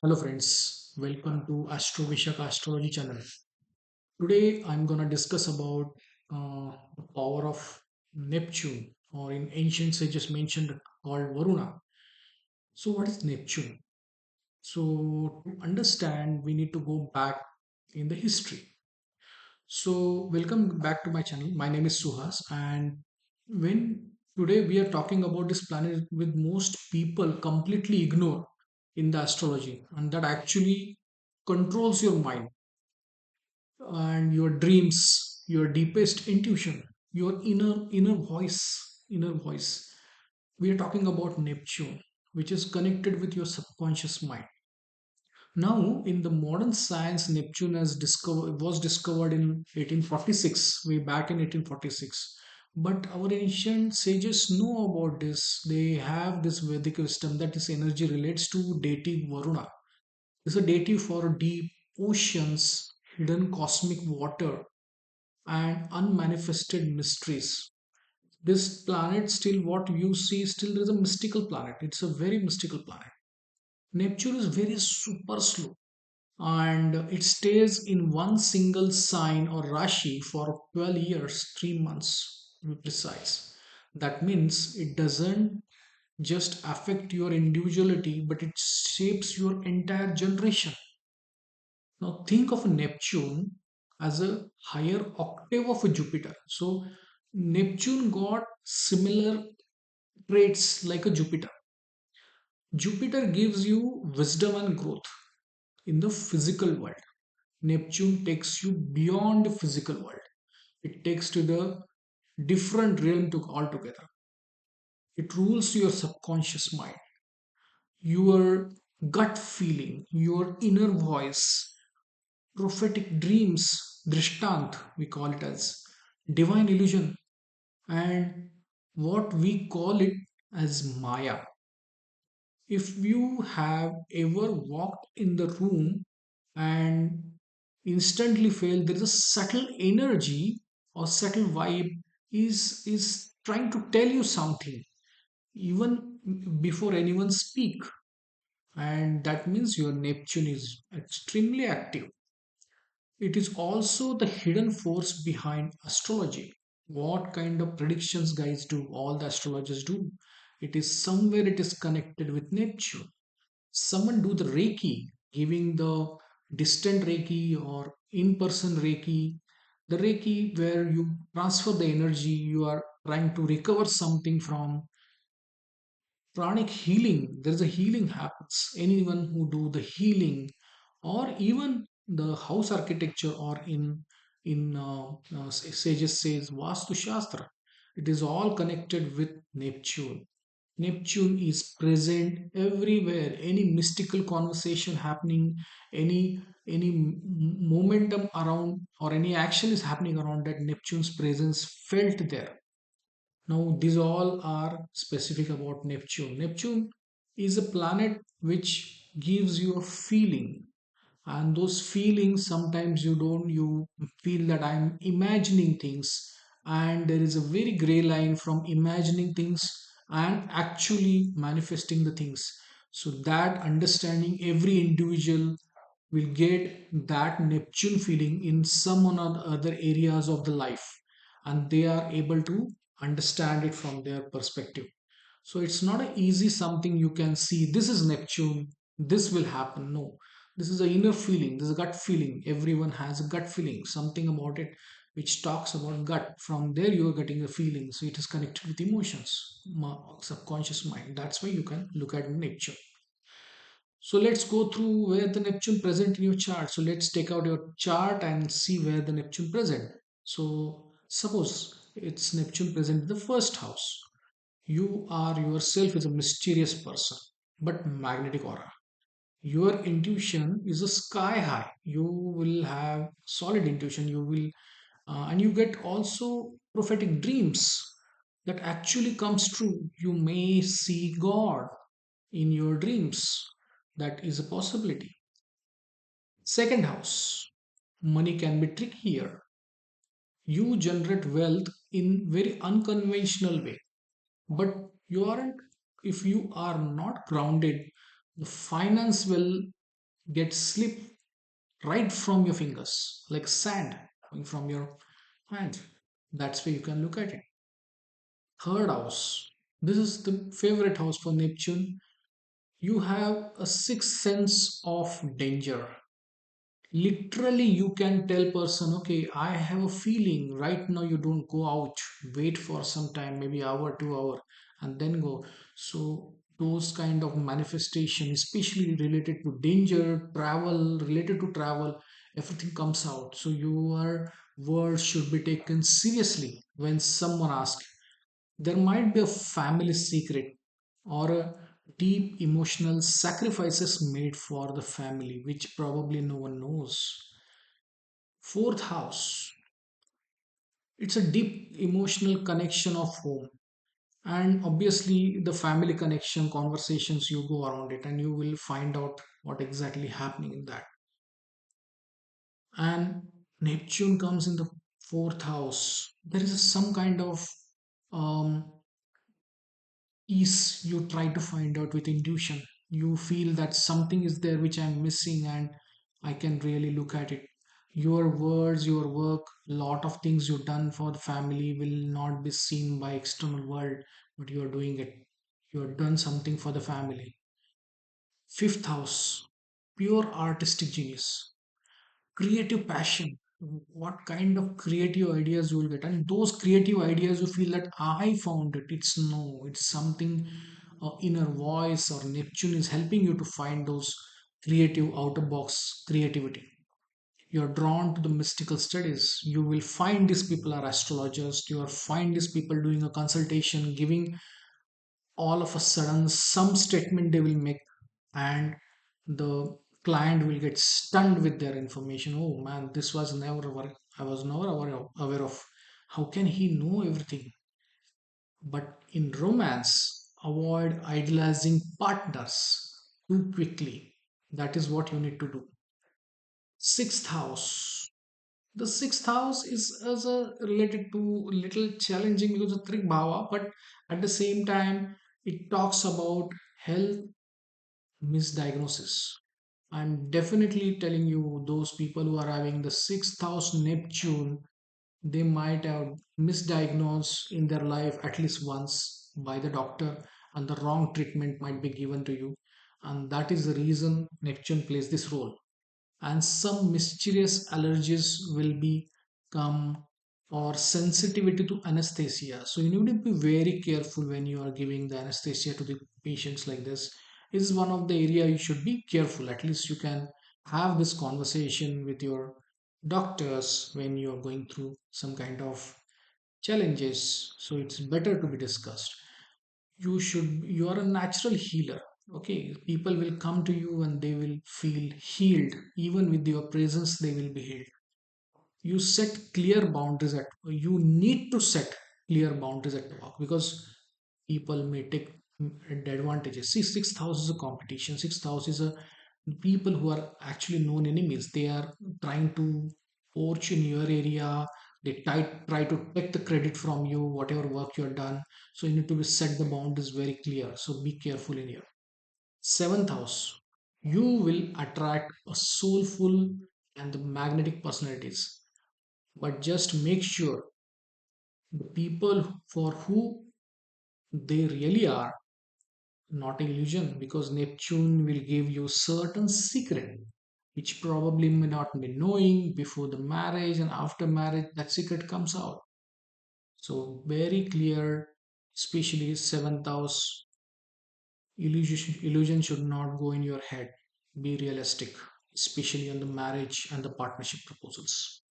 Hello friends, welcome to Astro Vishaka Astrology channel. Today I'm gonna discuss about the power of Neptune, or in ancient sages mentioned called Varuna. So what is Neptune? So to understand, we need to go back in the history. So welcome back to my channel. My name is Suhas, and when today we are talking about this planet with most people completely ignore in the astrology, and that actually controls your mind and your dreams, your deepest intuition, your inner voice. We are talking about Neptune, which is connected with your subconscious mind. Now, in the modern science, Neptune was discovered in 1846, way back in 1846. But our ancient sages know about this. They have this Vedic wisdom that this energy relates to deity Varuna. It's a deity for deep oceans, hidden cosmic water, and unmanifested mysteries. This planet, still, what you see, still is a mystical planet. It's a very mystical planet. Neptune is very super slow, and it stays in one single sign or Rashi for 12 years, 3 months to be precise. That means it doesn't just affect your individuality, but it shapes your entire generation. Now think of Neptune as a higher octave of a Jupiter. So Neptune got similar traits like a Jupiter. Jupiter gives you wisdom and growth in the physical world. Neptune takes you beyond the physical world. It takes to the different realm to altogether. It rules your subconscious mind, your gut feeling, your inner voice, prophetic dreams, drishtant, we call it as divine illusion, and what we call it as Maya. If you have ever walked in the room and instantly felt there is a subtle energy or subtle vibe is trying to tell you something even before anyone speak, and that means your Neptune is extremely active. It is also the hidden force behind astrology. What kind of predictions guys do all the astrologers do? It is somewhere it is connected with Neptune. Someone do the Reiki, giving the distant Reiki or in-person Reiki, the Reiki where you transfer the energy, you are trying to recover something from pranic healing. There is a healing happens. Anyone who do the healing, or even the house architecture, or in sages says Vastu Shastra, it is all connected with Neptune. Neptune is present everywhere. Any mystical conversation happening, any momentum around, or any action is happening around that, Neptune's presence felt there. Now, these all are specific about Neptune. Neptune is a planet which gives you a feeling, and those feelings sometimes you feel that I'm imagining things, and there is a very gray line from imagining things and actually manifesting the things. So, that understanding, every individual will get that Neptune feeling in some or other areas of the life, and they are able to understand it from their perspective. So it's not an easy something you can see. This is Neptune. This will happen. No, this is an inner feeling. This is a gut feeling. Everyone has a gut feeling. Something about it which talks about gut. From there, you are getting a feeling. So it is connected with emotions, subconscious mind. That's why you can look at Neptune. So let's go through where the Neptune present in your chart. So let's take out your chart and see where the Neptune present. So suppose it's Neptune present in the first house. You are yourself is a mysterious person, but magnetic aura. Your intuition is a sky high. You will have solid intuition. You will, and you get also prophetic dreams that actually comes true. You may see God in your dreams. That is a possibility. Second house, money can be trickier. You generate wealth in very unconventional way, but you aren't. If you are not grounded, the finance will get slip right from your fingers, like sand coming from your hand. That's where you can look at it. Third house. This is the favorite house for Neptune. You have a sixth sense of danger. Literally, you can tell person, okay, I have a feeling right now. You don't go out. Wait for some time, maybe hour, 2 hour, and then go. So those kind of manifestation, especially related to danger, travel, related to travel, everything comes out. So your words should be taken seriously when someone asks. There might be a family secret or a deep emotional sacrifices made for the family, which probably no one knows. Fourth house, it's a deep emotional connection of home. And obviously, the family connection conversations you go around it, and you will find out what exactly happening in that. And Neptune comes in the fourth house. There is some kind of um, is you try to find out with intuition. You feel that something is there which I'm missing and I can really look at it. Your words, your work, lot of things you've done for the family will not be seen by external world, but you are doing it. You have done something for the family. Fifth house, pure artistic genius, creative passion. What kind of creative ideas you will get, and those creative ideas you feel that I found it. It's no, it's something inner voice or Neptune is helping you to find those creative out of box creativity. You're drawn to the mystical studies. You will find these people are astrologers. You will find these people doing a consultation, giving all of a sudden some statement they will make, and the client will get stunned with their information. Oh man, this was never aware. I was never aware of. How can he know everything? But in romance, avoid idolizing partners too quickly. That is what you need to do. Sixth house. The sixth house is a related to little challenging because of Trik Bhava, but at the same time, it talks about health misdiagnosis. I'm definitely telling you, those people who are having the sixth house Neptune, they might have misdiagnosed in their life at least once by the doctor, and the wrong treatment might be given to you. And that is the reason Neptune plays this role. And some mysterious allergies will be come, or sensitivity to anesthesia. So you need to be very careful when you are giving the anesthesia to the patients like this. This is one of the area you should be careful. At least you can have this conversation with your doctors when you are going through some kind of challenges. So it's better to be discussed. You are a natural healer. Okay, people will come to you and they will feel healed. Even with your presence they will be healed. You set clear boundaries at you need to set clear boundaries at work, because people may take advantages. See, sixth house is a competition. Sixth house is a people who are actually known enemies. They are trying to poach in your area. They try to take the credit from you, whatever work you have done. So you need to be set the boundaries very clear. So be careful in here. Seventh house, you will attract a soulful and the magnetic personalities, but just make sure the people for who they really are, not an illusion, because Neptune will give you certain secret which probably may not be knowing before the marriage, and after marriage that secret comes out. So very clear, especially seventh house. Illusion should not go in your head. Be realistic, especially on the marriage and the partnership proposals.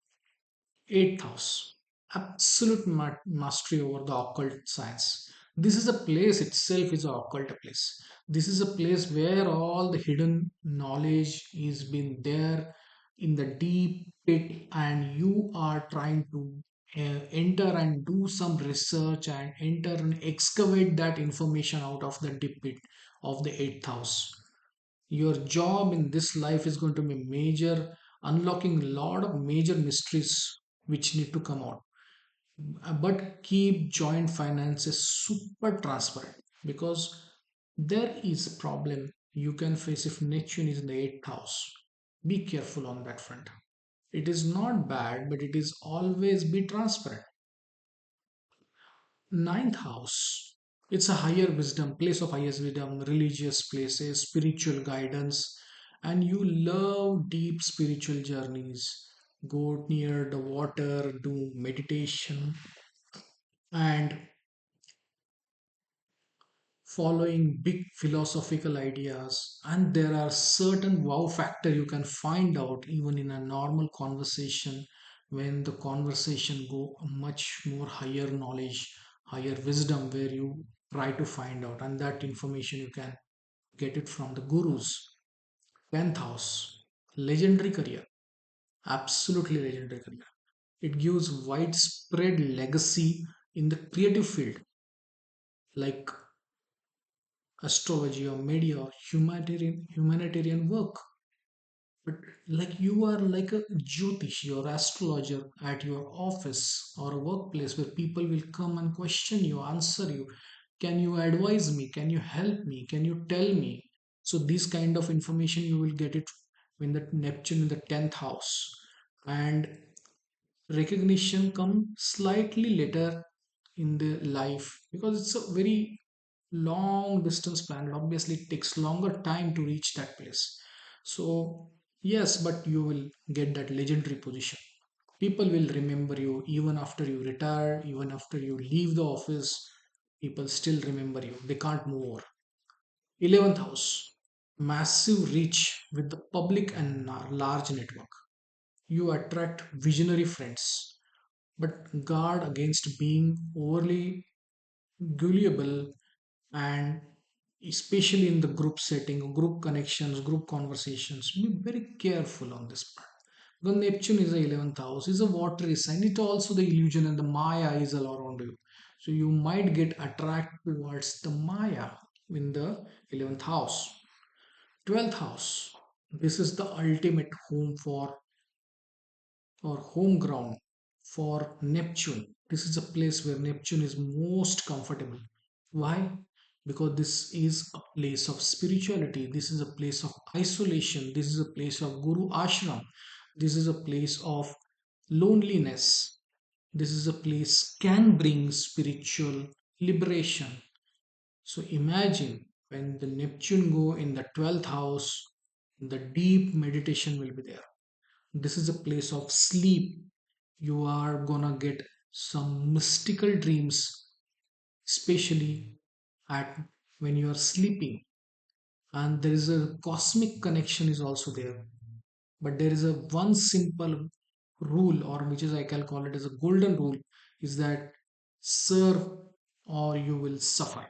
Eighth house, absolute mastery over the occult science. This is a place itself is a occult place. This is a place where all the hidden knowledge is been there in the deep pit, and you are trying to enter and do some research and enter and excavate that information out of the deep pit of the eighth house. Your job in this life is going to be major, unlocking a lot of major mysteries which need to come out. But keep joint finances super transparent, because there is a problem you can face if Neptune is in the eighth house. Be careful on that front. It is not bad, but it is always be transparent. Ninth house. It's a higher wisdom, place of highest wisdom, religious places, spiritual guidance, and you love deep spiritual journeys. Go near the water, do meditation, and following big philosophical ideas. And there are certain wow factor you can find out even in a normal conversation when the conversation go much more higher knowledge, higher wisdom, where you try to find out, and that information you can get it from the gurus. 10th house, legendary career, absolutely legendary career. It gives widespread legacy in the creative field like astrology or media or humanitarian work. But like you are like a jyotish or astrologer at your office or a workplace where people will come and question you, answer you. Can you advise me? Can you help me? Can you tell me? So this kind of information you will get it when the Neptune in the 10th house. And recognition come slightly later in the life because it's a very long distance planet. Obviously it takes longer time to reach that place. So yes, but you will get that legendary position. People will remember you even after you retire, even after you leave the office. People still remember you, they can't move over. 11th house, massive reach with the public and large network. You attract visionary friends, but guard against being overly gullible, and especially in the group setting, group connections, group conversations, be very careful on this part. Because Neptune is the 11th house, is a watery sign. It also the illusion and the Maya is all around you. So you might get attracted towards the Maya in the 11th house. 12th house. This is the ultimate home for or home ground for Neptune. This is a place where Neptune is most comfortable. Why? Because this is a place of spirituality. This is a place of isolation. This is a place of Guru Ashram. This is a place of loneliness. This is a place can bring spiritual liberation. So imagine when the Neptune go in the 12th house, the deep meditation will be there. This is a place of sleep. You are gonna get some mystical dreams, especially at when you are sleeping. And there is a cosmic connection is also there. But there is a one simple rule, or which is I can call it as a golden rule, is that serve or you will suffer.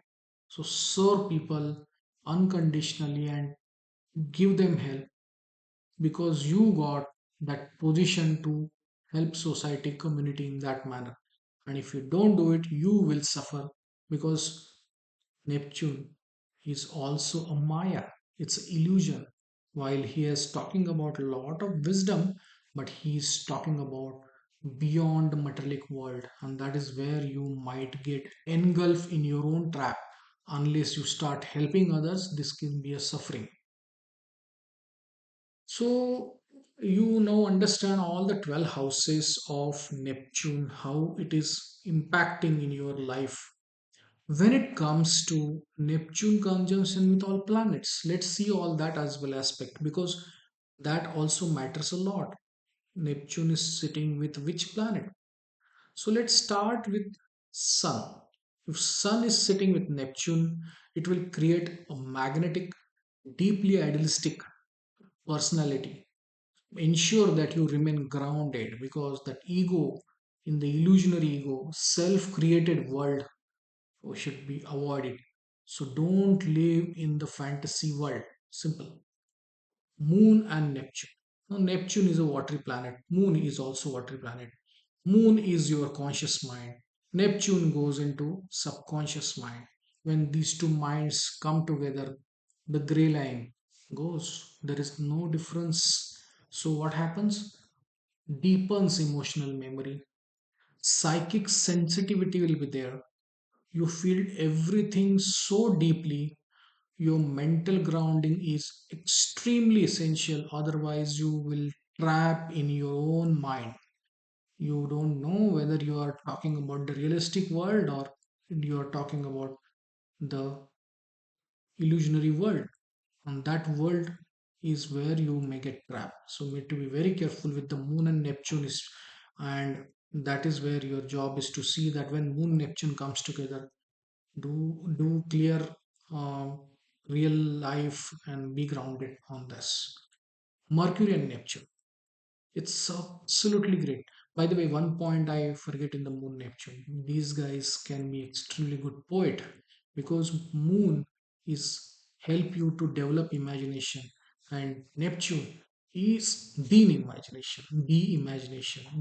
So serve people unconditionally and give them help because you got that position to help society community in that manner, and if you don't do it you will suffer because Neptune is also a Maya. It's an illusion. While he is talking about a lot of wisdom, but he is talking about beyond the materialic world, and that is where you might get engulfed in your own trap. Unless you start helping others, this can be a suffering. So you now understand all the 12 houses of Neptune, how it is impacting in your life. When it comes to Neptune conjunction with all planets, let's see all that as well aspect because that also matters a lot. Neptune is sitting with which planet? So let's start with Sun. If Sun is sitting with Neptune, it will create a magnetic, deeply idealistic personality. Ensure that you remain grounded because that ego, in the illusionary ego, self created world, should be avoided. So don't live in the fantasy world. Simple. Moon and Neptune. Now, Neptune is a watery planet. Moon is also a watery planet. Moon is your conscious mind. Neptune goes into subconscious mind. When these two minds come together, the gray line goes. There is no difference. So what happens? Deepens emotional memory. Psychic sensitivity will be there. You feel everything so deeply Your mental grounding is extremely essential, otherwise you will trap in your own mind. You don't know whether you are talking about the realistic world or you are talking about the illusionary world. And that world is where you may get trapped. So you need to be very careful with the moon and Neptune is, and that is where your job is to see that when moon Neptune comes together, do clear uh, real life and be grounded on this. Mercury and Neptune, it's absolutely great. By the way, one point I forget in the moon Neptune. These guys can be extremely good poet because moon is help you to develop imagination and Neptune is the imagination,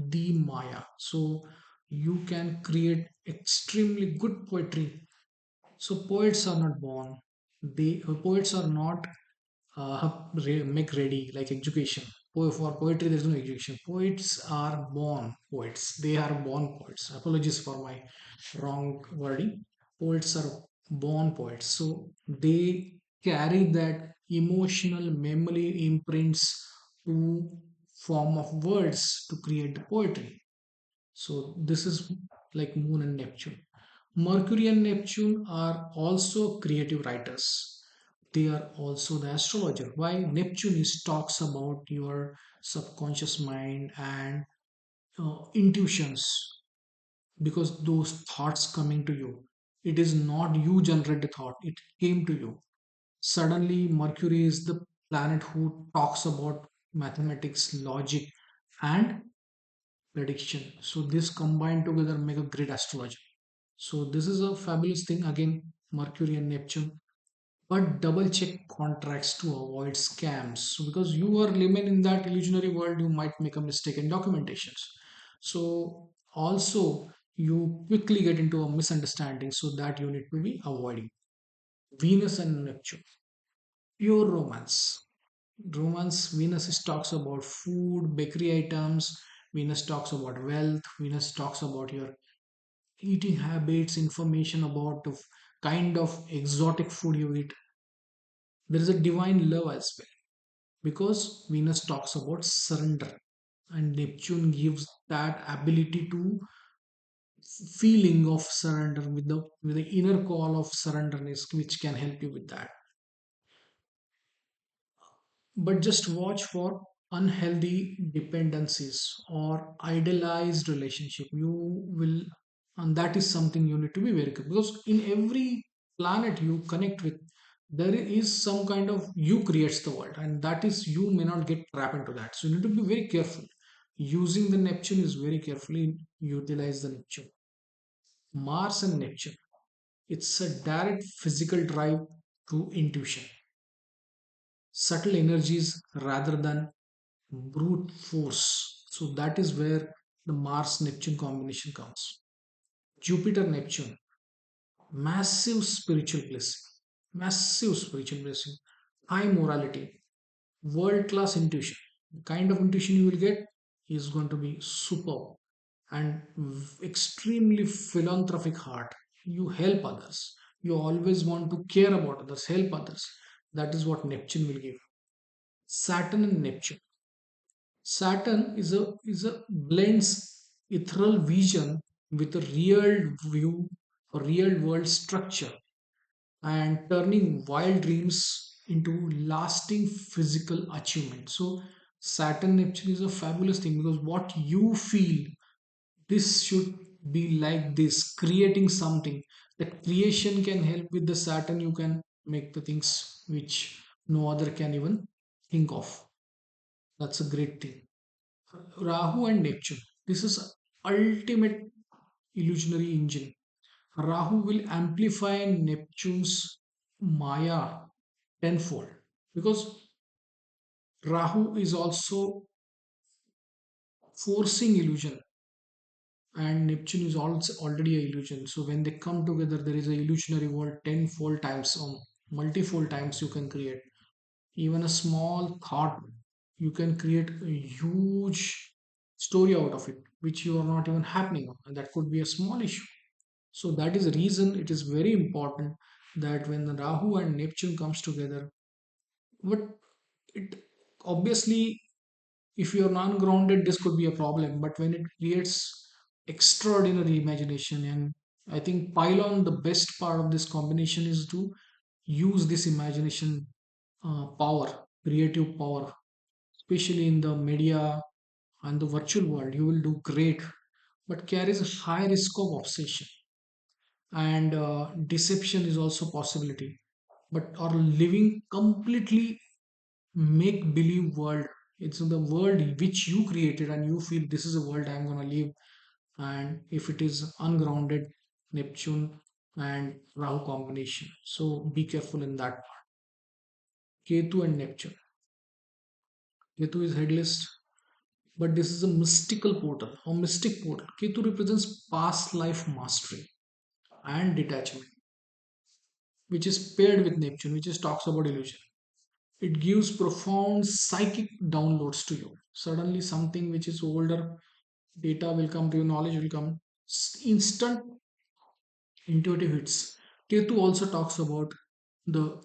the Maya. So you can create extremely good poetry. So poets are not born. Poets are not make ready like education. For poetry, there is no education. Poets are born poets. They are born poets. Apologies for my wrong wording. Poets are born poets. So they carry that emotional memory imprints to form of words to create the poetry. So this is like Moon and Neptune. Mercury and Neptune are also creative writers. They are also the astrologer. Why? Neptune is talks about your subconscious mind and intuitions, because those thoughts coming to you. It is not you generate the thought, it came to you. Suddenly, Mercury is the planet who talks about mathematics, logic, and prediction. So this combined together make a great astrology. So this is a fabulous thing again, Mercury and Neptune. But double check contracts to avoid scams. So because you are living in that illusionary world, you might make a mistake in documentations. So also you quickly get into a misunderstanding, so that you need to be avoiding. Venus and Neptune, pure romance. Romance, Venus is talks about food, bakery items. Venus talks about wealth. Venus talks about your eating habits, information about the kind of exotic food you eat. There is a divine love as well, because Venus talks about surrender and Neptune gives that ability to feeling of surrender with the inner call of surrenderness, which can help you with that. But just watch for unhealthy dependencies or idealized relationship. You will, and that is something you need to be very careful, because in every planet you connect with, there is some kind of you creates the world, and that is you may not get trapped into that. So you need to be very careful. Using the Neptune is very carefully utilize the Neptune. Mars and Neptune, it's a direct physical drive to intuition, subtle energies rather than brute force. So that is where the Mars Neptune combination comes. Jupiter Neptune, massive spiritual blessing, high morality, world class intuition. The kind of intuition you will get is going to be superb, and extremely philanthropic heart. You help others. You always want to care about others, help others. That is what Neptune will give. Saturn and Neptune. Saturn is a blends ethereal vision with a real view, a real world structure, and turning wild dreams into lasting physical achievement. So Saturn Neptune is a fabulous thing, because what you feel, this should be like this, creating something. That creation can help with the Saturn. You can make the things which no other can even think of. That's a great thing. Rahu and Neptune. This is ultimate illusionary engine. Rahu will amplify Neptune's Maya tenfold, because Rahu is also forcing illusion and Neptune is also already a illusion. So when they come together, there is a illusionary world tenfold times or multifold times you can create. Even a small thought, you can create a huge story out of it, which you are not even happening on, and that could be a small issue. So that is the reason it is very important that when the Rahu and Neptune comes together, what it obviously, if you're non-grounded, this could be a problem. But when it creates extraordinary imagination, and I think pylon, the best part of this combination is to use this imagination power, creative power, especially in the media and the virtual world. You will do great, but carries a high risk of obsession, and deception is also possibility. But or living completely make believe world, it's the world which you created and you feel this is a world I'm going to live. And if it is ungrounded, Neptune and Rahu combination, so be careful in that. Ketu and Neptune. Ketu is headless, but this is a mystical portal or mystic portal. Ketu represents past life mastery and detachment, which is paired with Neptune, which is talks about illusion. It gives profound psychic downloads to you. Suddenly something which is older data will come to you, knowledge will come, instant intuitive hits. Ketu also talks about the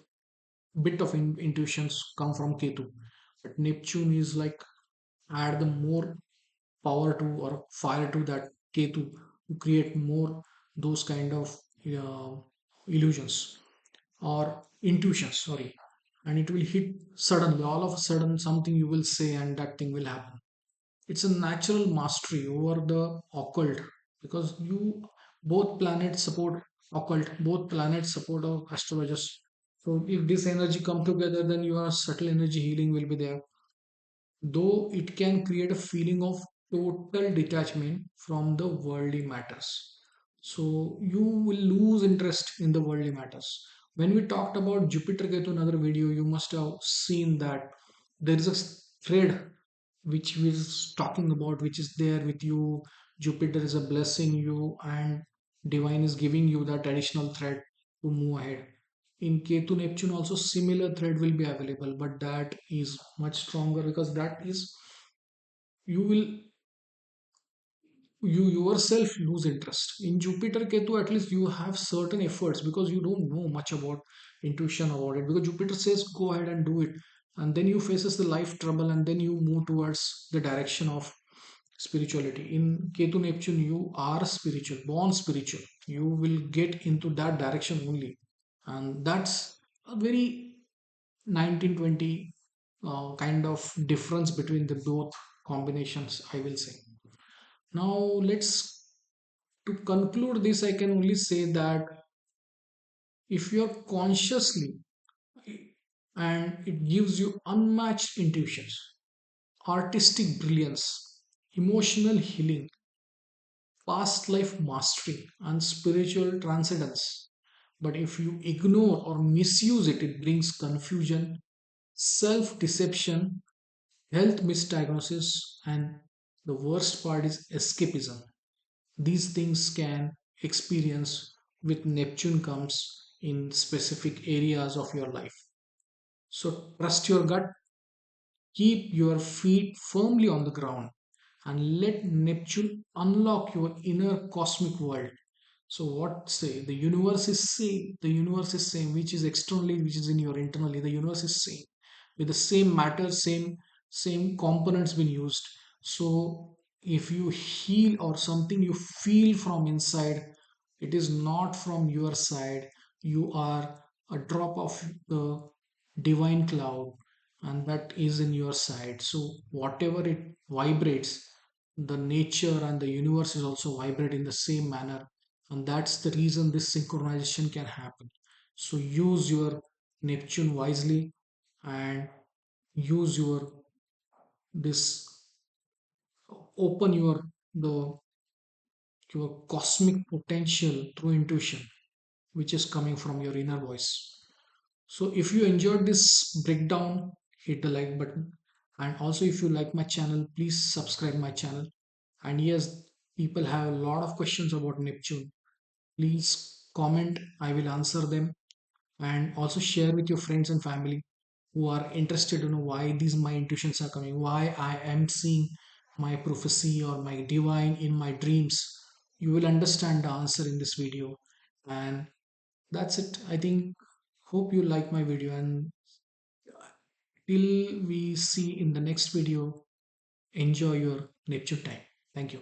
bit of intuitions come from Ketu, but Neptune is like add the more power to or fire to that Ketu to create more those kind of uh, illusions or intuitions, sorry. And it will hit suddenly, all of a sudden something you will say and that thing will happen. It's a natural mastery over the occult, because you both planets support occult, both planets support astrologers. So if this energy come together, then your subtle energy healing will be there, though it can create a feeling of total detachment from the worldly matters. So you will lose interest in the worldly matters. When we talked about Jupiter Ketu in another video, you must have seen that there is a thread which we is talking about, which is there with you. Jupiter is a blessing you, and divine is giving you that additional thread to move ahead. In Ketu Neptune also similar thread will be available, but that is much stronger, because that is you will you yourself lose interest. In Jupiter Ketu, at least you have certain efforts, because you don't know much about intuition about it, because Jupiter says go ahead and do it, and then you faces the life trouble, and then you move towards the direction of spirituality. In Ketu Neptune, you are spiritual, born spiritual, you will get into that direction only. And that's a very 1920 kind of difference between the both combinations, I will say. Now let's, to conclude this, I can only say that if you're consciously, and it gives you unmatched intuitions, artistic brilliance, emotional healing, past life mastery, and spiritual transcendence. But if you ignore or misuse it, it brings confusion, self deception, health misdiagnosis, and the worst part is escapism. These things can experience with Neptune comes in specific areas of your life. So trust your gut, keep your feet firmly on the ground, and let Neptune unlock your inner cosmic world. So what say? The universe is same. The universe is same, which is externally, which is in your internally. The universe is same, with the same matter, same components being used. So if you heal or something you feel from inside, it is not from your side. You are a drop of the divine cloud, and that is in your side. So whatever it vibrates, the nature and the universe is also vibrate in the same manner, and that's the reason this synchronization can happen. So use your Neptune wisely, and use this open your cosmic potential through intuition, which is coming from your inner voice. So if you enjoyed this breakdown, hit the like button. And also if you like my channel, please subscribe my channel. And yes, people have a lot of questions about Neptune. Please comment, I will answer them. And also share with your friends and family who are interested to know why these my intuitions are coming, why I am seeing my prophecy or my divine in my dreams. You will understand the answer in this video. And That's it. I think, hope you like my video, and till we see in the next video, enjoy your Neptune time. Thank you.